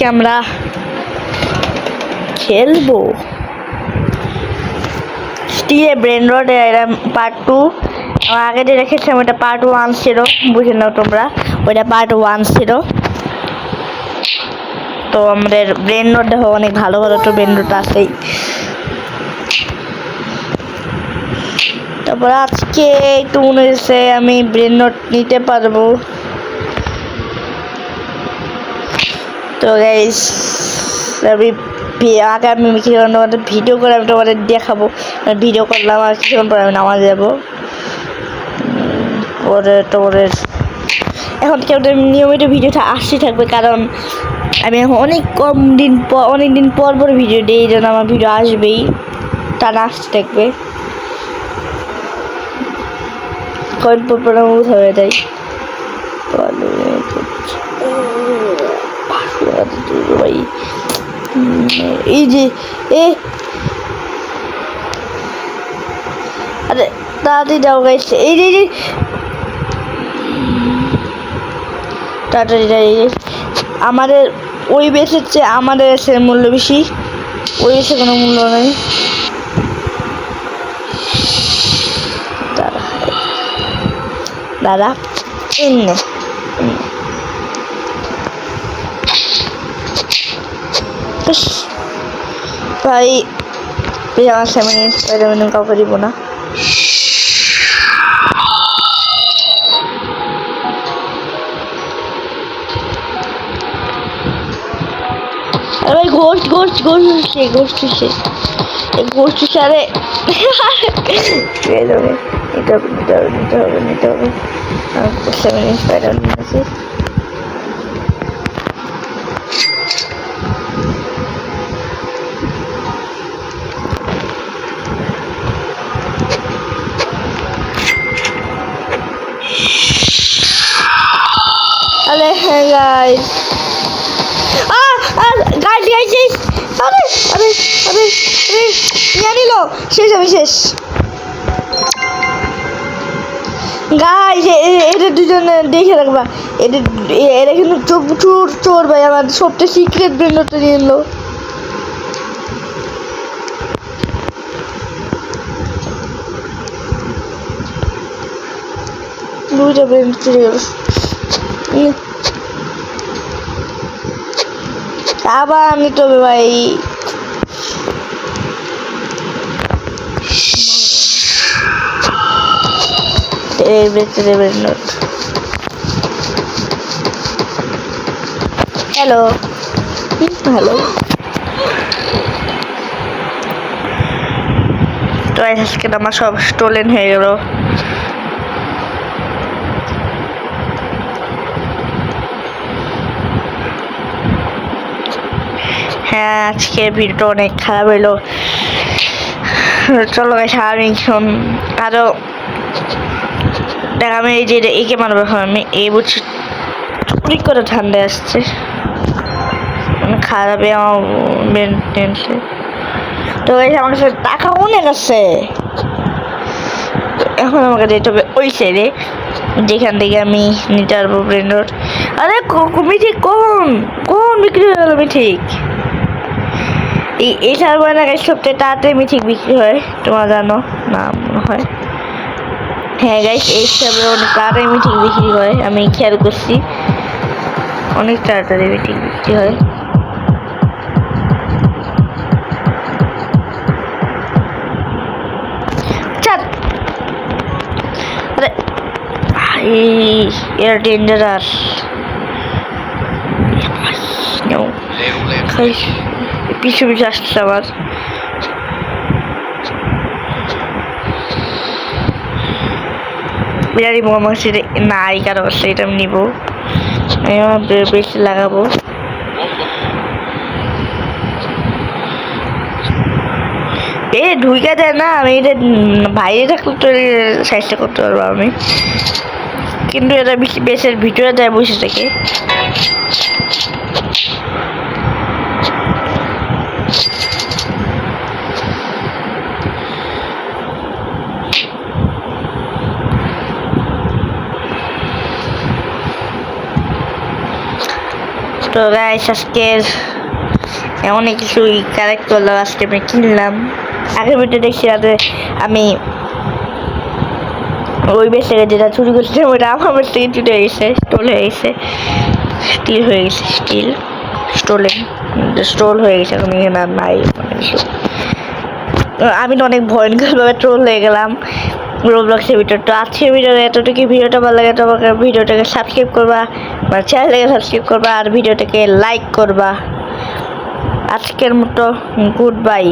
আজকে আমরা খেলবো স্টিলের ব্রেন রড পার্ট 2। আগে যেটা খেলছিলাম ওটা পার্ট 1 ছিল, বুঝে নাও তোমরা, ওইটা পার্ট 1 ছিল। তো আমাদের ব্রেন রড দেখো, অনেক ভালো ভালো তো ব্রেন রড আছেই। তারপর আজকে একটু মনে হচ্ছে আমি ব্রেন রড নিতে পারবো। তো গাইস আমি তোমাদের ভিডিও করে আমি তোমাদের দেখাবো। ভিডিও করলাম আর কিছুক্ষণ পরে আমি নামাজ যাবো। পরে তোমাদের এখন থেকে নিয়মিত ভিডিওটা আসতে থাকবে, কারণ আমি এখন অনেক দিন পর ভিডিও দিই, এই জন্য আমার ভিডিও আসবেই, টানা আসতে থাকবে। কয়েন পড়া হয়ে যায়। এই যে আরে তাড়াতাড়ি যাও গাইস, এই যে তাড়াতাড়ি আমাদের ওই বেসের চেয়ে আমাদের এসে মূল্য বেশি, ওই বেসে কোনো মূল্য নেই। দাদা এমনি ভাই আমার সামনে কাউকে দিব না। আরে গোস্ট আরে নিতে হবে। স্পাইডার আছে। আরে হ্যাঁ গাইস, শেষ গাইস। এটা দুজনে দেখে রাখবা, এটা কিন্তু চোর ভাই, আমার সবচেয়ে সিক্রেট ব্রেন্ডটা নিয়ে এলো। দুইটা ব্রেন্ড চলে গেল, আবার নিতে হবে ভাই। হ্যালো হ্যালো, তো আজকে আমার সব স্টোলেন হয়ে গেল। হ্যাঁ, আজকে ভিডিওটা অনেক খারাপ হইলো। চলো সারাদিন আরো দেখ, আমি এই যে একে মারবো এখন। আমি এই বুঝছি চুরি করে ঠান্ডা আসছে, মানে খারাপে আমার মেনটেন্সে। তো এই আমার কাছে টাকা অনেক আছে, এখন আমাকে যেতে হবে ওই সাইডে, যেখান থেকে আমি নিতে পারবো ব্রেন রড। আরে মিঠিক কোন বিক্রি হয়ে গেল মিঠিক? এই সার্ভার এলাকায় সবচেয়ে তাড়াতাড়ি মিঠিক বিক্রি হয়, তোমরা জানো না মনে হয়। হ্যাঁ গাইস, এই সার্ভারে অনেক তাড়াতাড়ি মিঠিক বিক্রি হয়, আমি খেয়াল করছি, অনেক তাড়াতাড়ি মিঠিক বিক্রি হয়। আরে এর ডেঞ্জারাস পিছু আসছে আবার। বিরিয়ানি মোহাম্মদ নাই, কারো কাছে এটা আমি নিবো, আমি আমার বেশি লাগাবো। ঢুকে দেয় না, আমি এটা বাইরে থাকলে তো চেষ্টা করতে পারবো আমি, কিন্তু এটা বেশের ভিতরে দেয় বসে থেকে। তো গাইস আজকের অনেক কিছুই কালেক্ট করলাম, আজকে আমি কিনলাম। আগের ভিডিও দেখছি যাতে আমি ওই বেশ থেকে যেটা চুরি করছিলাম ওইটা আমার বেশ থেকে চুরি হয়ে গেছে, স্টোল হয়ে গেছে, স্টিল হয়ে গেছে, স্টোল হয়ে গেছে। এখন এখানে আর নাই অনেক কিছু। আমি তো অনেক ভয়ঙ্করভাবে ট্রোল হয়ে গেলাম রোবলক্সের ভিডিও। তো আজকের ভিডিওতে এতটুকু। ভিডিওটা ভালো লাগে তোমাকে ভিডিওটাকে সাবস্ক্রাইব করবা, আমার চ্যানেলটাকে সাবস্ক্রাইব করবা আর ভিডিওটাকে লাইক করবা। আজকের মতো গুড বাই।